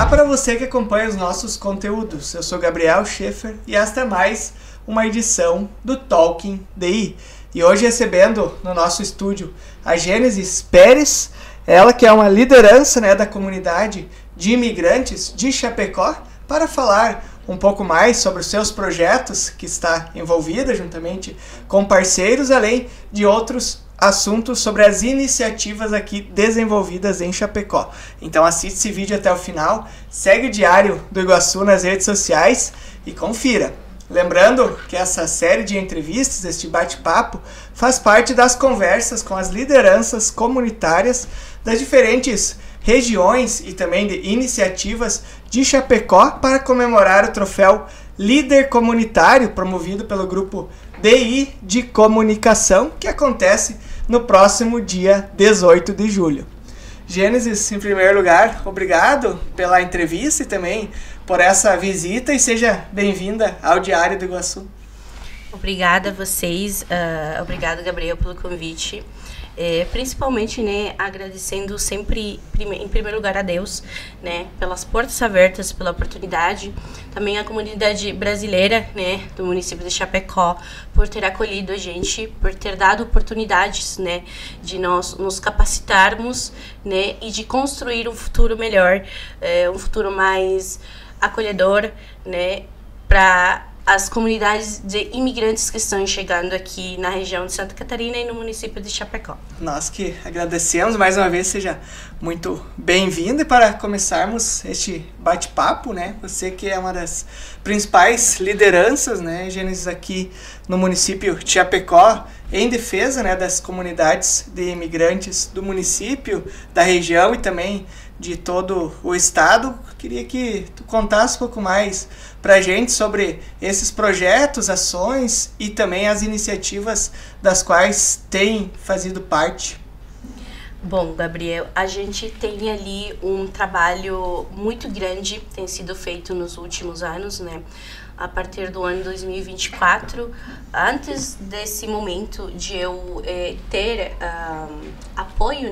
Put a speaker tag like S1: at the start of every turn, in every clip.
S1: para você que acompanha os nossos conteúdos. Eu sou Gabriel Schaefer e esta é mais uma edição do Talking DI. E hoje recebendo no nosso estúdio a Gênesis Pérez, ela que é uma liderança, da comunidade de imigrantes de Chapecó, para falar um pouco mais sobre os seus projetos que está envolvida juntamente com parceiros, além de outros assuntos sobre as iniciativas aqui desenvolvidas em Chapecó. Então assiste esse vídeo até o final, segue o Diário do Iguaçu nas redes sociais e confira. Lembrando que essa série de entrevistas, este bate-papo, faz parte das conversas com as lideranças comunitárias das diferentes regiões e também de iniciativas de Chapecó para comemorar o troféu Líder Comunitário promovido pelo grupo DI de Comunicação, que acontece no próximo dia 18 de julho. Gênesis, em primeiro lugar, obrigado pela entrevista e também por essa visita e seja bem-vinda ao Diário do Iguaçu.
S2: Obrigada a vocês, obrigado, Gabriel, pelo convite. Principalmente, agradecendo sempre, em primeiro lugar, a Deus, pelas portas abertas, pela oportunidade, também a comunidade brasileira, do município de Chapecó, por ter acolhido a gente, por ter dado oportunidades, de nós nos capacitarmos, e de construir um futuro melhor, um futuro mais acolhedor, para as comunidades de imigrantes que estão chegando aqui na região de Santa Catarina e no município de Chapecó.
S1: Nós que agradecemos, mais uma vez, seja muito bem-vindo. E para começarmos este bate-papo, você que é uma das principais lideranças, Gênesis, aqui no município de Chapecó, em defesa, das comunidades de imigrantes do município, da região e também de todo o estado. Queria que tu contasse um pouco mais para a gente sobre esses projetos, ações e também as iniciativas das quais tem fazido parte.
S2: Bom, Gabriel, a gente tem ali um trabalho muito grande, tem sido feito nos últimos anos, a partir do ano 2024, antes desse momento de eu ter apoio,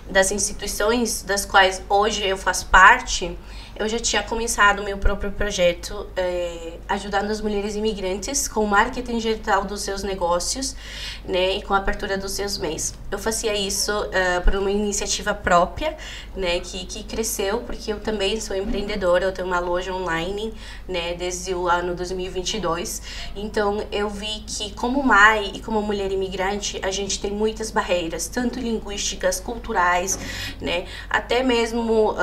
S2: das instituições das quais hoje eu faço parte, eu já tinha começado o meu próprio projeto ajudando as mulheres imigrantes com o marketing digital dos seus negócios, e com a abertura dos seus MEIs. Eu fazia isso por uma iniciativa própria, que cresceu, porque eu também sou empreendedora, eu tenho uma loja online, desde o ano 2022. Então eu vi que como mãe e como mulher imigrante, a gente tem muitas barreiras, tanto linguísticas, culturais, até mesmo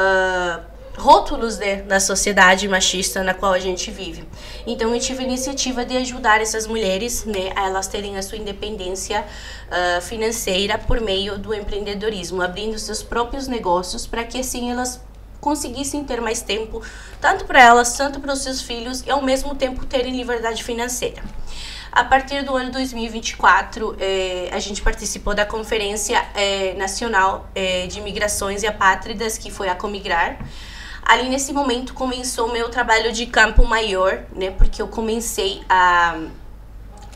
S2: rótulos da sociedade machista na qual a gente vive. Então eu tive a iniciativa de ajudar essas mulheres, a elas terem a sua independência financeira por meio do empreendedorismo, abrindo seus próprios negócios para que assim elas conseguissem ter mais tempo, tanto para elas, tanto para os seus filhos, e ao mesmo tempo terem liberdade financeira. A partir do ano 2024, a gente participou da Conferência Nacional de Imigrações e Apátridas, que foi a Comigrar. Ali nesse momento começou o meu trabalho de campo maior, porque eu comecei a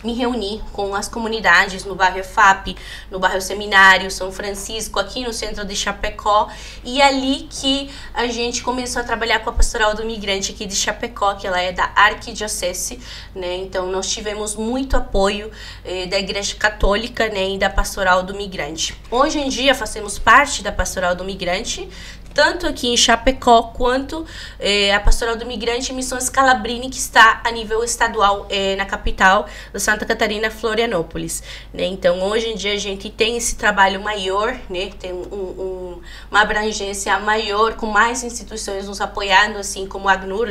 S2: me reunir com as comunidades no bairro FAP, no bairro Seminário, São Francisco, aqui no centro de Chapecó, e ali que a gente começou a trabalhar com a Pastoral do Migrante aqui de Chapecó, que ela é da Arquidiocese, então nós tivemos muito apoio da Igreja Católica, e da Pastoral do Migrante. Hoje em dia fazemos parte da Pastoral do Migrante, tanto aqui em Chapecó, quanto a Pastoral do Migrante Missões Scalabrini, que está a nível estadual na capital da Santa Catarina, Florianópolis. Então, hoje em dia, a gente tem esse trabalho maior, tem uma abrangência maior, com mais instituições nos apoiando, assim como a ACNUR,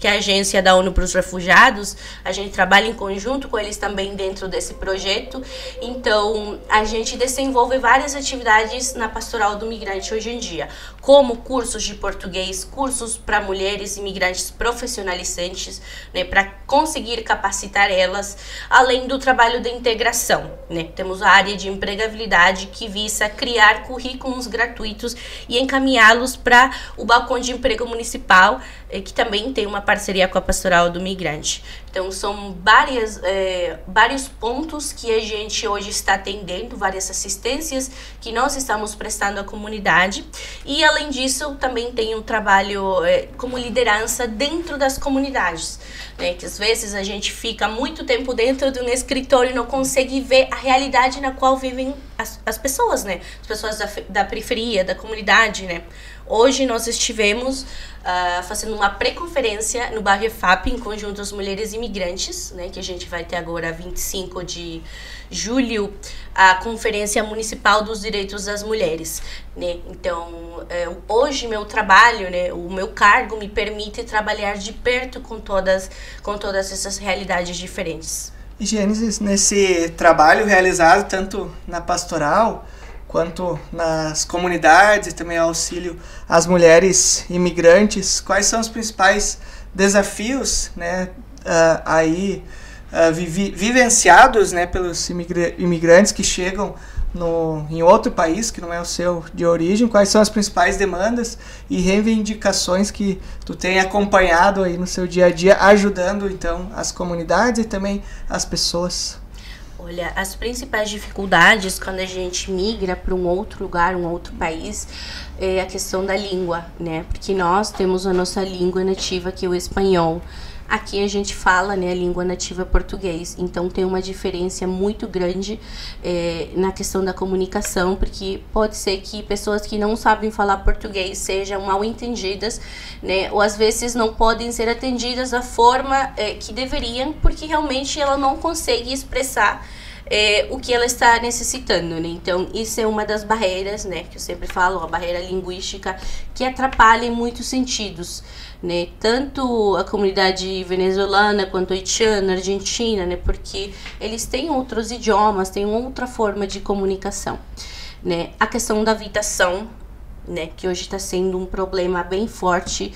S2: que é a Agência da ONU para os Refugiados. A gente trabalha em conjunto com eles também dentro desse projeto. Então, a gente desenvolve várias atividades na Pastoral do Migrante hoje em dia, como cursos de português, cursos para mulheres imigrantes profissionalizantes, para conseguir capacitar elas, além do trabalho de integração. Temos a área de empregabilidade, que visa criar currículos gratuitos e encaminhá-los para o balcão de emprego municipal, que também tem uma parceria com a Pastoral do Migrante. Então, são vários pontos que a gente hoje está atendendo, várias assistências que nós estamos prestando à comunidade. E, além além disso, também tem um trabalho como liderança dentro das comunidades, né? Que às vezes a gente fica muito tempo dentro de um escritório e não consegue ver a realidade na qual vivem as pessoas, né? As pessoas da periferia, da comunidade, né? Hoje nós estivemos fazendo uma pré-conferência no bairro EFAP, em conjunto das mulheres imigrantes, né? Que a gente vai ter agora 25 de julho, a Conferência Municipal dos Direitos das Mulheres, né? Então, hoje meu trabalho, né, o meu cargo me permite trabalhar de perto com todas essas realidades diferentes.
S1: E Gênesis, nesse trabalho realizado tanto na pastoral quanto nas comunidades e também auxílio às mulheres imigrantes, quais são os principais desafios, né, vivenciados, né, pelos imigrantes que chegam em outro país que não é o seu de origem? Quais são as principais demandas e reivindicações que tu tem acompanhado aí no seu dia a dia, ajudando então as comunidades e também as pessoas?
S2: Olha, as principais dificuldades quando a gente migra para um outro lugar, um outro país, é a questão da língua, né? Porque nós temos a nossa língua nativa, que é o espanhol. Aqui a gente fala, né, a língua nativa português, então tem uma diferença muito grande na questão da comunicação, porque pode ser que pessoas que não sabem falar português sejam mal entendidas, né, ou às vezes não podem ser atendidas da forma que deveriam, porque realmente ela não consegue expressar o que ela está necessitando, né? Então isso é uma das barreiras, né, que eu sempre falo, a barreira linguística, que atrapalha em muitos sentidos, né? Tanto a comunidade venezuelana quanto haitiana, argentina, né? Porque eles têm outros idiomas, têm outra forma de comunicação, né? A questão da habitação, né, que hoje está sendo um problema bem forte,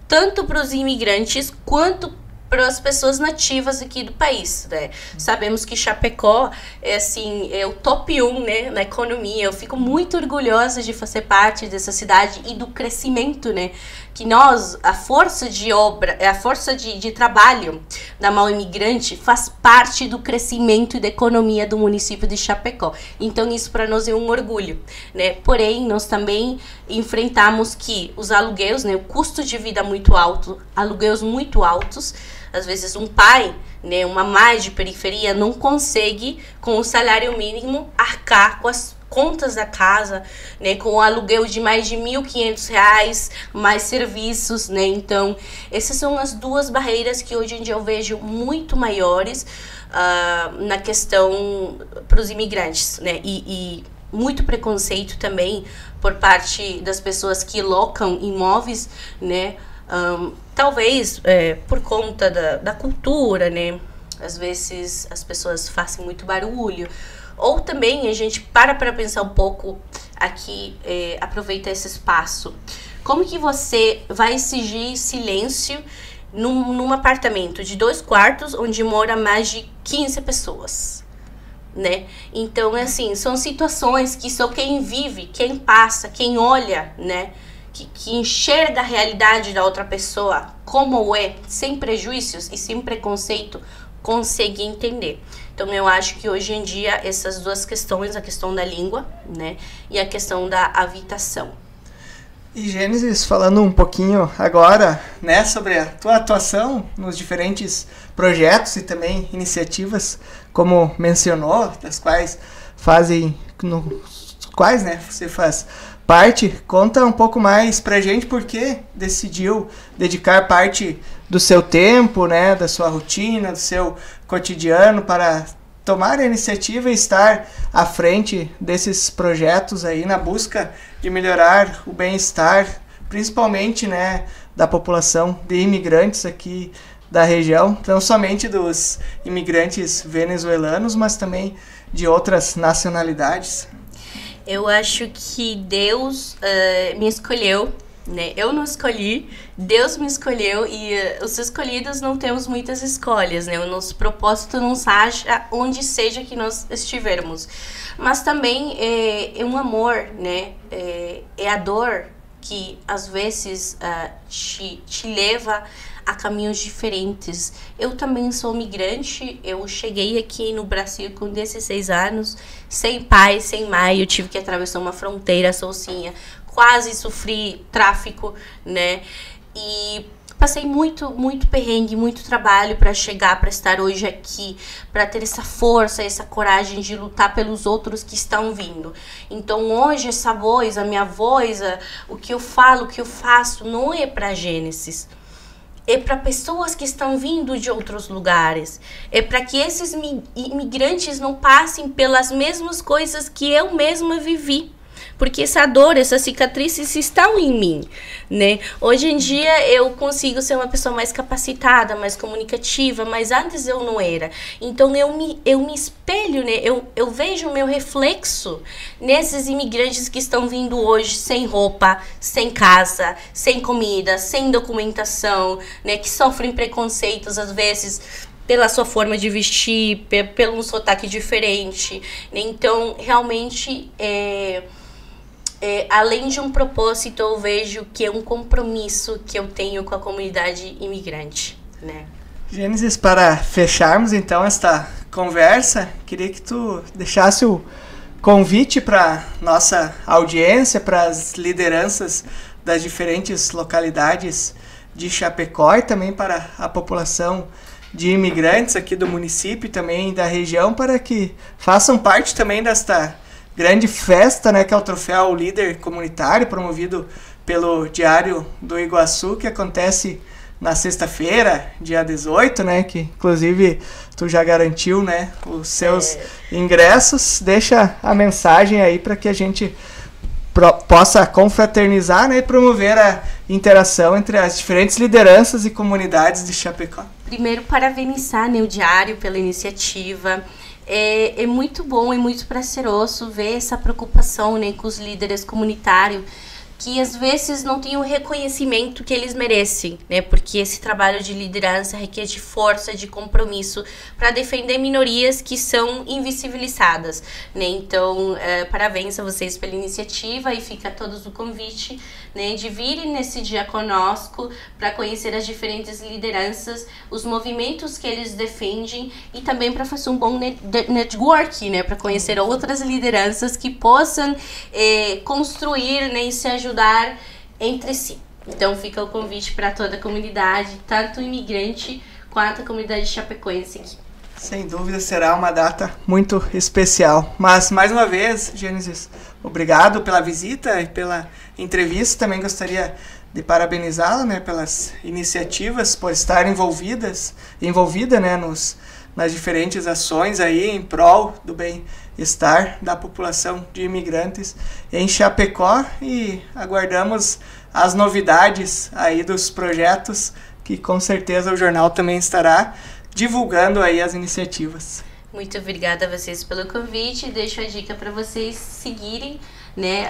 S2: tanto para os imigrantes quanto para as pessoas nativas aqui do país, né? Sabemos que Chapecó é o top 1, né, na economia. Eu fico muito orgulhosa de fazer parte dessa cidade e do crescimento, né, que nós, a força de obra, a força de trabalho da mão imigrante faz parte do crescimento e da economia do município de Chapecó. Então isso para nós é um orgulho, né? Porém, nós também enfrentamos que os aluguéis, né, o custo de vida muito alto, aluguéis muito altos. Às vezes um pai, né, uma mãe de periferia não consegue, com o salário mínimo, arcar com as contas da casa, né, com o aluguel de mais de R$1.500, mais serviços, né? Então, essas são as duas barreiras que hoje em dia eu vejo muito maiores na questão para os imigrantes, né? E muito preconceito também por parte das pessoas que locam imóveis, né? Talvez por conta da cultura, né? Às vezes as pessoas fazem muito barulho. Ou também a gente para pensar um pouco aqui, aproveita esse espaço. Como que você vai exigir silêncio num apartamento de 2 quartos onde mora mais de 15 pessoas? Né? Então, assim, são situações que só quem vive, quem passa, quem olha, né? Que enxerga a realidade da outra pessoa como é, sem prejuízos e sem preconceito, consegue entender. Então eu acho que hoje em dia essas duas questões, a questão da língua, né, e a questão da habitação.
S1: E Gênesis, falando um pouquinho agora, né, sobre a tua atuação nos diferentes projetos e também iniciativas, como mencionou, das quais né, você faz parte, conta um pouco mais pra gente por que decidiu dedicar parte do seu tempo, né, da sua rotina, do seu cotidiano para tomar a iniciativa e estar à frente desses projetos aí na busca de melhorar o bem-estar, principalmente, né, da população de imigrantes aqui da região, não somente dos imigrantes venezuelanos, mas também de outras nacionalidades.
S2: Eu acho que Deus me escolheu, né? Eu não escolhi, Deus me escolheu e os escolhidos não temos muitas escolhas, né? O nosso propósito não se acha onde seja que nós estivermos. Mas também é um amor, né? É a dor que às vezes te leva a caminhos diferentes. Eu também sou migrante, eu cheguei aqui no Brasil com 16 anos, sem pai, sem mãe, eu tive que atravessar uma fronteira sozinha, quase sofri tráfico, né? E passei muito perrengue, muito trabalho para chegar, para estar hoje aqui, para ter essa força, essa coragem de lutar pelos outros que estão vindo. Então hoje essa voz, a minha voz, o que eu falo, o que eu faço, não é para Gênesis. É para pessoas que estão vindo de outros lugares. É para que esses imigrantes não passem pelas mesmas coisas que eu mesma vivi. Porque essa dor, essas cicatrizes estão em mim, né? Hoje em dia eu consigo ser uma pessoa mais capacitada, mais comunicativa, mas antes eu não era. Então eu me espelho, né? Eu vejo o meu reflexo nesses imigrantes que estão vindo hoje sem roupa, sem casa, sem comida, sem documentação, né? Que sofrem preconceitos às vezes pela sua forma de vestir, pelo um sotaque diferente, né? Então realmente além de um propósito, eu vejo que é um compromisso que eu tenho com a comunidade imigrante, né?
S1: Gênesis, para fecharmos então esta conversa, queria que tu deixasse o convite para nossa audiência, para as lideranças das diferentes localidades de Chapecó e também para a população de imigrantes aqui do município e também da região, para que façam parte também desta grande festa, né, que é o Troféu Líder Comunitário, promovido pelo Diário do Iguaçu, que acontece na sexta-feira, dia 18, né, que inclusive tu já garantiu, né, os seus ingressos. Deixa a mensagem aí para que a gente possa confraternizar, né, e promover a interação entre as diferentes lideranças e comunidades de Chapecó.
S2: Primeiro, parabenizar, né, o Diário pela iniciativa. É muito bom e muito prazeroso ver essa preocupação, né, com os líderes comunitários, que às vezes não têm o reconhecimento que eles merecem, né? Porque esse trabalho de liderança requer de força, de compromisso para defender minorias que são invisibilizadas, né? Então, parabéns a vocês pela iniciativa e fica a todos o convite, né, de virem nesse dia conosco para conhecer as diferentes lideranças, os movimentos que eles defendem e também para fazer um bom network, né, para conhecer outras lideranças que possam construir, né, e se ajudar entre si. Então fica o convite para toda a comunidade, tanto imigrante quanto a comunidade chapecoense aqui.
S1: Sem dúvida será uma data muito especial. Mas, mais uma vez, Gênesis, obrigado pela visita e pela entrevista. Também gostaria de parabenizá-la, né, pelas iniciativas, por estar envolvida, né, nas diferentes ações aí em prol do bem-estar da população de imigrantes em Chapecó, e aguardamos as novidades aí dos projetos, que com certeza o jornal também estará divulgando aí as iniciativas.
S2: Muito obrigada a vocês pelo convite. Deixo a dica para vocês seguirem, né,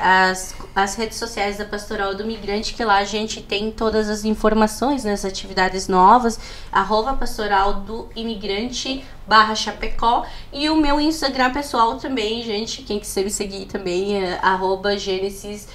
S2: as redes sociais da Pastoral do Migrante, que lá a gente tem todas as informações, né, as atividades novas, @Pastoral do Imigrante /Chapecó, e o meu Instagram pessoal também, gente, quem quiser me seguir também é @Gênesis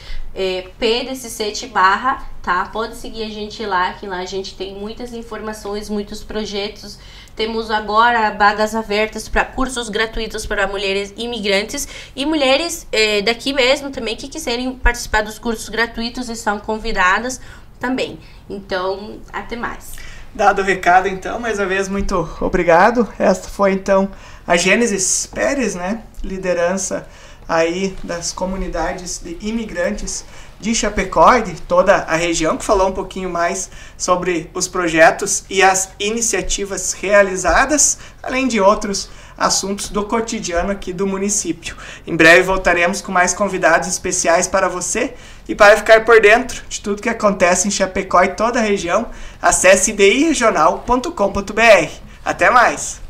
S2: P17 /, tá? Pode seguir a gente lá, que lá a gente tem muitas informações, muitos projetos. Temos agora vagas abertas para cursos gratuitos para mulheres imigrantes e mulheres daqui mesmo também que quiserem participar dos cursos gratuitos estão convidadas também. Então, até mais.
S1: Dado o recado, então, mais uma vez, muito obrigado. Esta foi, então, a Gênesis Pérez, né? Liderança aí das comunidades de imigrantes de Chapecó e de toda a região, que falou um pouquinho mais sobre os projetos e as iniciativas realizadas, além de outros assuntos do cotidiano aqui do município. Em breve voltaremos com mais convidados especiais para você, e para ficar por dentro de tudo que acontece em Chapecó e toda a região, acesse diregional.com.br. Até mais!